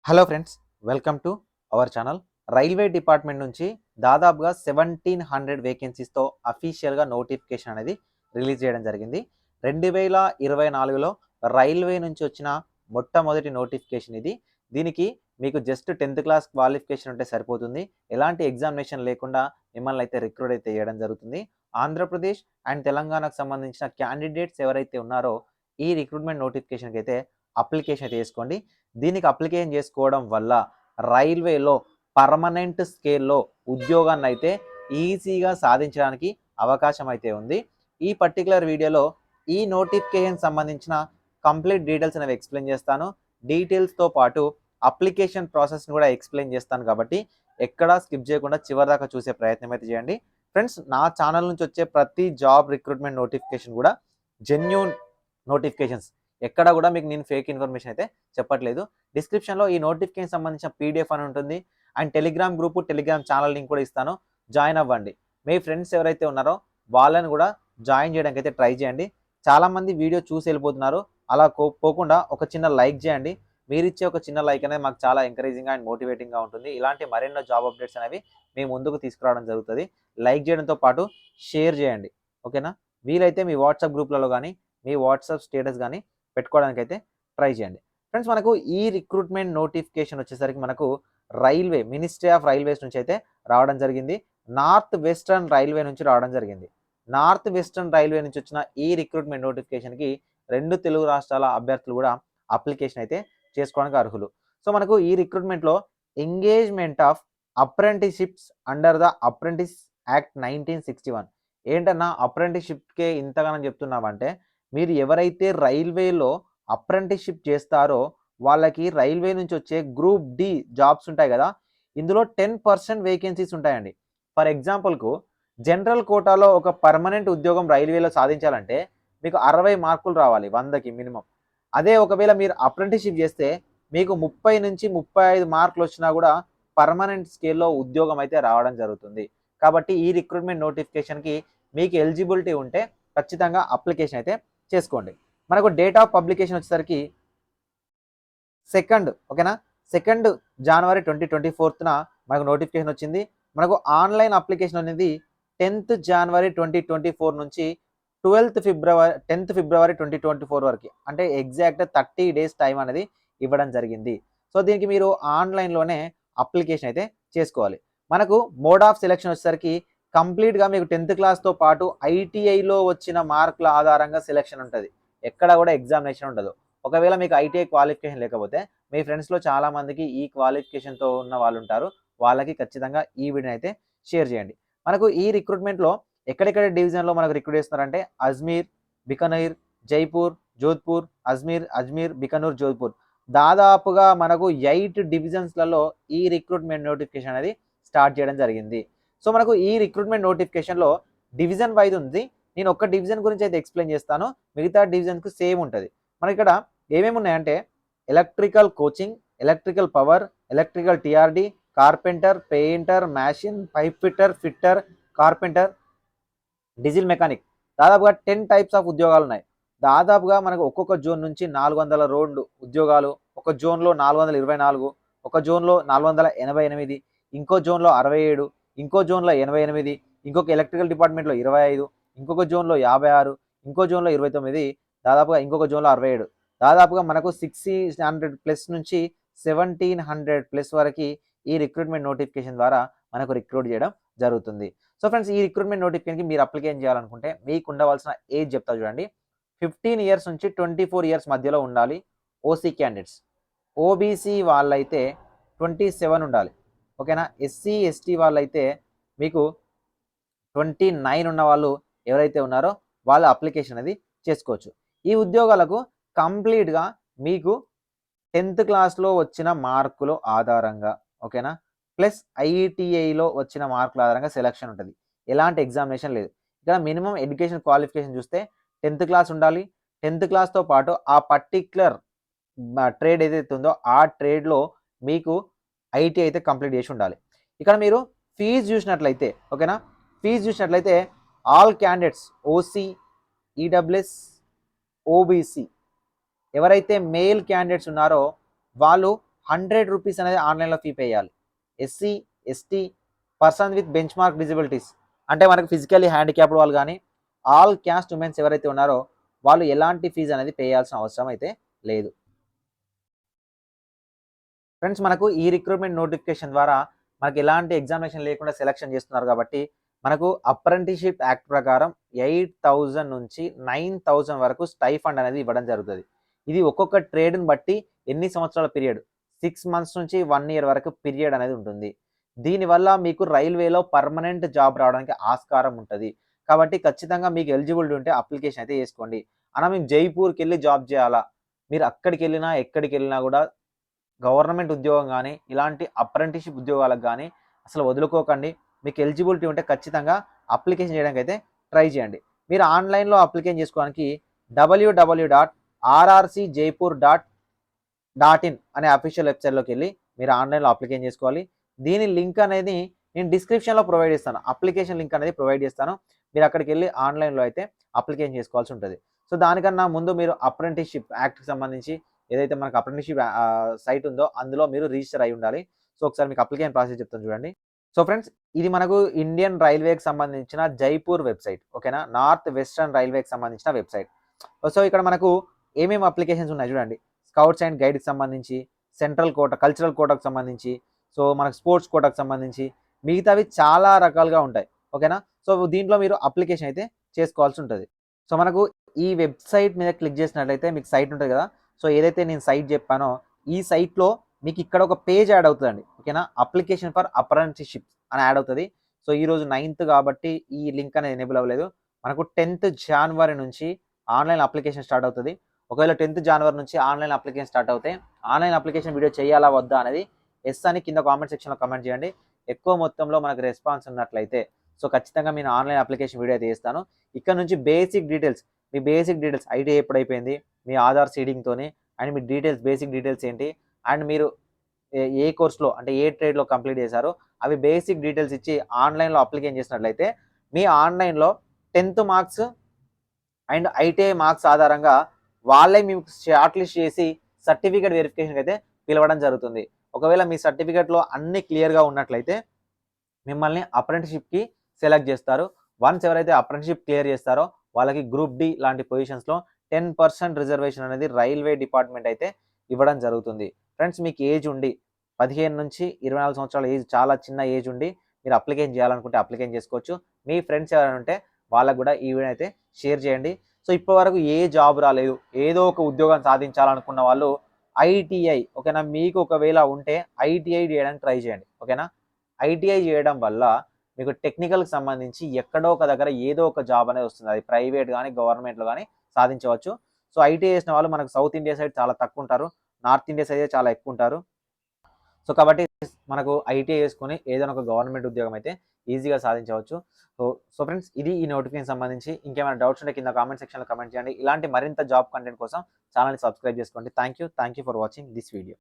Hello friends, welcome to our channel. Railway department నుంచి దాదాపుగా 1700 వేకెన్సీస్తో అఫీషియల్గా నోటిఫికేషన్ అనేది రిలీజ్ చేయడం జరిగింది. 2024లో రైల్వే నుంచి వచ్చిన మొట్టమొదటి నోటిఫికేషన్ ఇది. దీనికి మీకు జస్ట్ 10th క్లాస్ క్వాలిఫికేషన్ ఉంటే సరిపోతుంది. ఎలాంటి ఎగ్జామినేషన్ లేకుండా మిమ్మల్ని అయితే రిక్రూట్ అయితే చేయడం జరుగుతుంది. ఆంధ్రప్రదేశ్ అండ్ తెలంగాణకు సంబంధించిన క్యాండిడేట్స్ ఎవరైతే ఉన్నారో ఈ రిక్రూట్మెంట్ నోటిఫికేషన్కి అయితే అప్లికేషన్ అయితే చేసుకోండి. దీనికి అప్లికేషన్ చేసుకోవడం వల్ల రైల్వేలో పర్మనెంట్ స్కేల్లో ఉద్యోగాన్ని అయితే ఈజీగా సాధించడానికి అవకాశం అయితే ఉంది. ఈ పర్టికులర్ వీడియోలో ఈ నోటిఫికేషన్ సంబంధించిన కంప్లీట్ డీటెయిల్స్ అనేవి ఎక్స్ప్లెయిన్ చేస్తాను. డీటెయిల్స్తో పాటు అప్లికేషన్ ప్రాసెస్ని కూడా ఎక్స్ప్లెయిన్ చేస్తాను కాబట్టి ఎక్కడా స్కిప్ చేయకుండా చివరి దాకా చూసే ప్రయత్నం అయితే చేయండి. ఫ్రెండ్స్, నా ఛానల్ నుంచి వచ్చే ప్రతి జాబ్ రిక్రూట్మెంట్ నోటిఫికేషన్ కూడా జెన్యూన్ నోటిఫికేషన్స్, ఎక్కడ కూడా మీకు నేను ఫేక్ ఇన్ఫర్మేషన్ అయితే చెప్పట్లేదు. డిస్క్రిప్షన్లో ఈ నోటిఫికేషన్ సంబంధించిన పీడిఎఫ్ అని ఉంటుంది. And Telegram group, Telegram channel link కూడా ఇస్తాను. జాయిన్ అవ్వండి. మీ ఫ్రెండ్స్ ఎవరైతే ఉన్నారో వాళ్ళని కూడా జాయిన్ చేయడానికి అయితే ట్రై చేయండి. చాలామంది వీడియో చూసి వెళ్ళిపోతున్నారు. అలా పోకుండా ఒక చిన్న లైక్ చేయండి. మీరు ఇచ్చే ఒక చిన్న లైక్ అనేది మాకు చాలా ఎంకరేజింగ్గా అండ్ మోటివేటింగ్గా ఉంటుంది. ఇలాంటి మరెన్నో జాబ్ అప్డేట్స్ అనేవి మేము ముందుకు తీసుకురావడం జరుగుతుంది. లైక్ చేయడంతో పాటు షేర్ చేయండి, ఓకేనా? వీలైతే మీ వాట్సాప్ గ్రూప్లలో కానీ మీ వాట్సాప్ స్టేటస్ కానీ పెట్టుకోవడానికి అయితే ట్రై చేయండి. ఫ్రెండ్స్, మనకు ఈ రిక్రూట్మెంట్ నోటిఫికేషన్ వచ్చేసరికి మనకు రైల్వే మినిస్ట్రీ ఆఫ్ రైల్వేస్ నుంచి అయితే రావడం జరిగింది. నార్త్ వెస్టర్న్ రైల్వే నుంచి రావడం జరిగింది. నార్త్ వెస్టర్న్ రైల్వే నుంచి వచ్చిన ఈ రిక్రూట్మెంట్ నోటిఫికేషన్కి 2 తెలుగు రాష్ట్రాల అభ్యర్థులు కూడా అప్లికేషన్ అయితే చేసుకోవడానికి అర్హులు. సో మనకు ఈ రిక్రూట్మెంట్లో engagement of apprenticeships under the apprentice act 1961. ఏంటన్నా అప్రెంటిస్షిప్కే ఇంతగానో చెప్తున్నామంటే, మీరు ఎవరైతే రైల్వేలో అప్రెంటిస్షిప్ చేస్తారో వాళ్ళకి రైల్వే నుంచి వచ్చే గ్రూప్ డి జాబ్స్ ఉంటాయి కదా, ఇందులో 10% వేకెన్సీస్ ఉంటాయండి. ఫర్ ఎగ్జాంపుల్కు జనరల్ కోటాలో ఒక పర్మనెంట్ ఉద్యోగం రైల్వేలో సాధించాలంటే మీకు 60 మార్కులు రావాలి 100కి మినిమం. అదే ఒకవేళ మీరు అప్రెంటిస్షిప్ చేస్తే మీకు 30 నుంచి 35 మార్కులు వచ్చినా కూడా పర్మనెంట్ స్కేల్లో ఉద్యోగం అయితే రావడం జరుగుతుంది. కాబట్టి ఈ రిక్రూట్మెంట్ నోటిఫికేషన్కి మీకు ఎలిజిబిలిటీ ఉంటే ఖచ్చితంగా అప్లికేషన్ అయితే చేసుకోండి. మనకు డేట్ ఆఫ్ పబ్లికేషన్ వచ్చేసరికి 2, ఓకేనా, 2 జనవరి 2024న మనకు నోటిఫికేషన్ వచ్చింది. మనకు ఆన్లైన్ అప్లికేషన్ అనేది 10th జనవరి 2024 నుంచి 10th ఫిబ్రవరి 2024 వరకు, అంటే ఎగ్జాక్ట్ 30 డేస్ టైం అనేది ఇవ్వడం జరిగింది. సో దీనికి మీరు ఆన్లైన్లోనే అప్లికేషన్ అయితే చేసుకోవాలి. మనకు మోడ్ ఆఫ్ సెలెక్షన్ వచ్చేసరికి కంప్లీట్గా మీకు 10th క్లాస్తో పాటు ఐటీఐలో వచ్చిన మార్కుల ఆధారంగా సెలెక్షన్ ఉంటుంది. ఎక్కడ కూడా ఎగ్జామినేషన్ ఉండదు. ఒకవేళ మీకు ఐటీఐ క్వాలిఫికేషన్ లేకపోతే మీ ఫ్రెండ్స్లో చాలామందికి ఈ క్వాలిఫికేషన్తో ఉన్న వాళ్ళు ఉంటారు. వాళ్ళకి ఖచ్చితంగా ఈ వీడియోని అయితే షేర్ చేయండి. మనకు ఈ రిక్రూట్మెంట్లో ఎక్కడెక్కడ డివిజన్లో మనకు రిక్రూట్ చేస్తున్నారంటే అజ్మీర్, బికనీర్, జైపూర్, జోధ్పూర్, అజ్మీర్, బికనూర్, జోధ్పూర్, దాదాపుగా మనకు 8 డివిజన్స్లలో ఈ రిక్రూట్మెంట్ నోటిఫికేషన్ అనేది స్టార్ట్ చేయడం జరిగింది. సో మనకు ఈ రిక్రూట్మెంట్ నోటిఫికేషన్లో డివిజన్ వైజ్ ఉంది. నేను ఒక్క డివిజన్ గురించి అయితే ఎక్స్ప్లెయిన్ చేస్తాను. మిగతా డివిజన్స్కి సేమ్ ఉంటుంది. మనకి ఇక్కడ ఏమేమి ఉన్నాయంటే electrical coaching, electrical power, electrical TRD, carpenter, painter, machine, pipe fitter, carpenter, diesel mechanic, దాదాపుగా 10 టైప్స్ ఆఫ్ ఉద్యోగాలు ఉన్నాయి. దాదాపుగా మనకు ఒక్కొక్క జోన్ నుంచి 400 రోడ్లు ఉద్యోగాలు, ఒక జోన్లో 424, ఒక జోన్లో 488, ఇంకో జోన్లో 67, ఇంకో జోన్లో 88, ఇంకొక ఎలక్ట్రికల్ డిపార్ట్మెంట్లో 25, ఇంకొక జోన్లో 56, ఇంకో జోన్లో 29, దాదాపుగా ఇంకొక జోన్లో 67. దాదాపుగా మనకు 600+ నుంచి 1700+ వరకు ఈ రిక్రూట్మెంట్ నోటిఫికేషన్ ద్వారా మనకు రిక్రూట్ చేయడం జరుగుతుంది. సో ఫ్రెండ్స్, ఈ రిక్రూట్మెంట్ నోటిఫికేషన్కి మీరు అప్లికేషన్ చేయాలనుకుంటే మీకు ఉండవలసిన ఏజ్ చెప్తా చూడండి. 15 ఇయర్స్ నుంచి 24 ఇయర్స్ మధ్యలో ఉండాలి ఓసీ క్యాండిడేట్స్. ఓబీసీ వాళ్ళైతే 27 ఉండాలి, ఓకేనా. ఎస్సీ ఎస్టీ వాళ్ళైతే మీకు 29 ఉన్న వాళ్ళు ఎవరైతే ఉన్నారో వాళ్ళ అప్లికేషన్ అనేది చేసుకోవచ్చు. ఈ ఉద్యోగాలకు కంప్లీట్గా మీకు 10th క్లాస్లో వచ్చిన మార్కుల ఆధారంగా, ఓకేనా, ప్లస్ ఐఈటీఐలో వచ్చిన మార్కుల ఆధారంగా సెలక్షన్ ఉంటుంది. ఎలాంటి ఎగ్జామినేషన్ లేదు. ఇక్కడ మినిమం ఎడ్యుకేషన్ క్వాలిఫికేషన్ చూస్తే 10th క్లాస్ ఉండాలి. 10th క్లాస్తో పాటు ఆ పర్టిక్యులర్ ట్రేడ్ ఏదైతే ఉందో ఆ ట్రేడ్లో మీకు ఐటీ అయితే కంప్లీట్ చేసి ఉండాలి. ఇక్కడ మీరు ఫీజు చూసినట్లయితే, ఓకేనా, ఫీజు చూసినట్లయితే all candidates OC, EWS, OBC ఎవరైతే మేల్ క్యాండిడేట్స్ ఉన్నారో వాళ్ళు రూ. 100 అనేది ఆన్లైన్లో ఫీ పే చేయాలి. SC, ST, person with bench mark disabilities అంటే మనకు ఫిజికల్లీ హ్యాండిక్యాప్డ్ వాళ్ళు కానీ ఆల్ క్యాస్ట్ ఉమెన్స్ ఎవరైతే ఉన్నారో వాళ్ళు ఎలాంటి ఫీజు అనేది పే చేయాల్సిన అవసరం అయితే లేదు. ఫ్రెండ్స్ మనకు ఈ రిక్రూట్మెంట్ నోటిఫికేషన్ ద్వారా మనకి ఎలాంటి ఎగ్జామినేషన్ లేకుండా సెలక్షన్ చేస్తున్నారు కాబట్టి మనకు అప్రెంటిస్షిప్ యాక్ట్ ప్రకారం 8,000 నుంచి 9,000 వరకు స్టైఫండ్ అనేది ఇవ్వడం జరుగుతుంది. ఇది ఒక్కొక్క ట్రేడ్ని బట్టి ఎన్ని సంవత్సరాల పీరియడ్ 6 మంత్స్ నుంచి 1 ఇయర్ వరకు పీరియడ్ అనేది ఉంటుంది. దీనివల్ల మీకు రైల్వేలో పర్మనెంట్ జాబ్ రావడానికి ఆస్కారం ఉంటుంది. కాబట్టి ఖచ్చితంగా మీకు ఎలిజిబిలిటీ ఉంటే అప్లికేషన్ అయితే చేసుకోండి. అన్న మేము జైపూర్కి వెళ్ళి జాబ్ చేయాలా? మీరు అక్కడికి వెళ్ళినా ఎక్కడికి వెళ్ళినా కూడా గవర్నమెంట్ ఉద్యోగం కానీ ఇలాంటి అప్రెంటిస్షిప్ ఉద్యోగాలకు కానీ అసలు వదులుకోకండి. మీకు ఎలిజిబిలిటీ ఉంటే ఖచ్చితంగా అప్లికేషన్ చేయడానికి అయితే ట్రై చేయండి. మీరు ఆన్లైన్లో అప్లికేషన్ చేసుకోవడానికి www.rrcjaipur.in అనే అఫీషియల్ వెబ్సైట్లోకి వెళ్ళి మీరు ఆన్లైన్లో అప్లికేషన్ చేసుకోవాలి. దీని లింక్ అనేది నేను డిస్క్రిప్షన్లో ప్రొవైడ్ చేస్తాను. అప్లికేషన్ లింక్ అనేది ప్రొవైడ్ చేస్తాను. మీరు అక్కడికి వెళ్ళి ఆన్లైన్లో అయితే అప్లికేషన్ చేసుకోవాల్సి ఉంటుంది. సో దానికన్నా ముందు మీరు అప్రెంటిస్షిప్ యాక్ట్కి సంబంధించి ఏదైతే మనకు అప్రెంటిస్షిప్ సైట్ ఉందో అందులో మీరు రిజిస్టర్ అయి ఉండాలి. సో ఒకసారి మీకు అప్లికేషన్ ప్రాసెస్ చెప్తాను చూడండి. సో ఫ్రెండ్స్ ఇది మనకు ఇండియన్ రైల్వేకి సంబంధించిన జైపూర్ వెబ్సైట్, ఓకేనా, నార్త్ వెస్టర్న్ రైల్వేకి సంబంధించిన వెబ్సైట్. సో ఇక్కడ మనకు ఏమేమి అప్లికేషన్స్ ఉన్నాయి చూడండి. స్కౌట్స్ అండ్ గైడ్కి సంబంధించి, సెంట్రల్ కోటా కల్చరల్ కోటాకు సంబంధించి, సో మనకు స్పోర్ట్స్ కోటాకు సంబంధించి, మిగతావి చాలా రకాలుగా ఉంటాయి, ఓకేనా. సో దీంట్లో మీరు అప్లికేషన్ అయితే చేసుకోవాల్సి ఉంటుంది. సో మనకు ఈ వెబ్సైట్ మీద క్లిక్ చేసినట్లయితే మీకు సైట్ ఉంటుంది కదా. సో ఏదైతే నేను సైట్ చెప్పానో ఈ సైట్లో మీకు ఇక్కడ ఒక పేజ్ యాడ్ అవుతుందండి, ఓకేనా. అప్లికేషన్ ఫర్ అప్రెంటిస్షిప్ అని యాడ్ అవుతుంది. సో ఈరోజు 9th కాబట్టి ఈ లింక్ అనేది ఎనేబుల్ అవ్వలేదు. మనకు 10th జనవరి నుంచి ఆన్లైన్ అప్లికేషన్ స్టార్ట్ అవుతుంది. ఒకవేళ 10th జనవరి నుంచి ఆన్లైన్ అప్లికేషన్ స్టార్ట్ అవుతే ఆన్లైన్ అప్లికేషన్ వీడియో చేయాలా వద్దా అనేది ఎస్ అని కింద కామెంట్ సెక్షన్లో కామెంట్ చేయండి. ఎక్కువ మొత్తంలో మనకు రెస్పాన్స్ ఉన్నట్లయితే సో ఖచ్చితంగా నేను ఆన్లైన్ అప్లికేషన్ వీడియో అయితే చేస్తాను. ఇక్కడ నుంచి బేసిక్ డీటెయిల్స్, మీ బేసిక్ డీటెయిల్స్ ఐటీ ఎప్పుడైపోయింది, మీ ఆధార్ సీడింగ్తోని అండ్ మీ డీటెయిల్స్ బేసిక్ డీటెయిల్స్ ఏంటి అండ్ మీరు ఏ కోర్స్లో అంటే ఏ ట్రేడ్లో కంప్లీట్ చేశారో అవి బేసిక్ డీటెయిల్స్ ఇచ్చి ఆన్లైన్లో అప్లికేషన్ చేసినట్లయితే మీ ఆన్లైన్లో 10th marks and ITI marks ఆధారంగా వాళ్ళే మీకు షార్ట్ లిస్ట్ చేసి సర్టిఫికేట్ వెరిఫికేషన్ అయితే పిలవడం జరుగుతుంది. ఒకవేళ మీ సర్టిఫికేట్లో అన్ని క్లియర్గా ఉన్నట్లయితే మిమ్మల్ని అప్రెంటిస్షిప్కి సెలెక్ట్ చేస్తారు. వన్స్ ఎవరైతే అప్రెంటిస్షిప్ క్లియర్ చేస్తారో వాళ్ళకి గ్రూప్ డి లాంటి పొజిషన్స్లో 10% రిజర్వేషన్ అనేది రైల్వే డిపార్ట్మెంట్ అయితే ఇవ్వడం జరుగుతుంది. ఫ్రెండ్స్ మీకు ఏజ్ ఉండి 15 నుంచి 24 సంవత్సరాల ఏజ్, చాలా చిన్న ఏజ్ ఉండి మీరు అప్లికేషన్ చేయాలనుకుంటే అప్లికేషన్ చేసుకోవచ్చు. మీ ఫ్రెండ్స్ ఎవరైనా ఉంటే వాళ్ళకు కూడా ఈ వీడియో అయితే షేర్ చేయండి. సో ఇప్పటివరకు ఏ జాబ్ రాలేదు, ఏదో ఒక ఉద్యోగం సాధించాలనుకున్న వాళ్ళు ఐటీఐ, ఓకేనా, మీకు ఒకవేళ ఉంటే ఐటీఐ చేయడానికి ట్రై చేయండి, ఓకేనా. ఐటీఐ చేయడం వల్ల మీకు టెక్నికల్కి సంబంధించి ఎక్కడో ఒక దగ్గర ఏదో ఒక జాబ్ అనేది వస్తుంది. అది ప్రైవేట్ కానీ గవర్నమెంట్లో కానీ సాధించవచ్చు. సో ఐటీఐ చేసిన వాళ్ళు మనకు సౌత్ ఇండియా సైడ్ చాలా తక్కువ ఉంటారు, నార్త్ ఇండియా సైడ్ చాలా ఎక్కువ ఉంటారు. సో కాబట్టి మనకు ఐటీఐ చేసుకొని ఏదైనా ఒక గవర్నమెంట్ ఉద్యోగం అయితే ఈజీగా సాధించవచ్చు. సో ఫ్రెండ్స్ ఇది ఈ నోటిఫికేషన్ సంబంధించి. ఇంకేమైనా డౌట్స్ ఉంటే కింద కామెంట్ సెక్షన్లో కామెంట్ చేయండి. ఇలాంటి మరింత జాబ్ కంటెంట్ కోసం ఛానల్ని సబ్స్క్రైబ్ చేసుకోండి. Thank you for watching this video.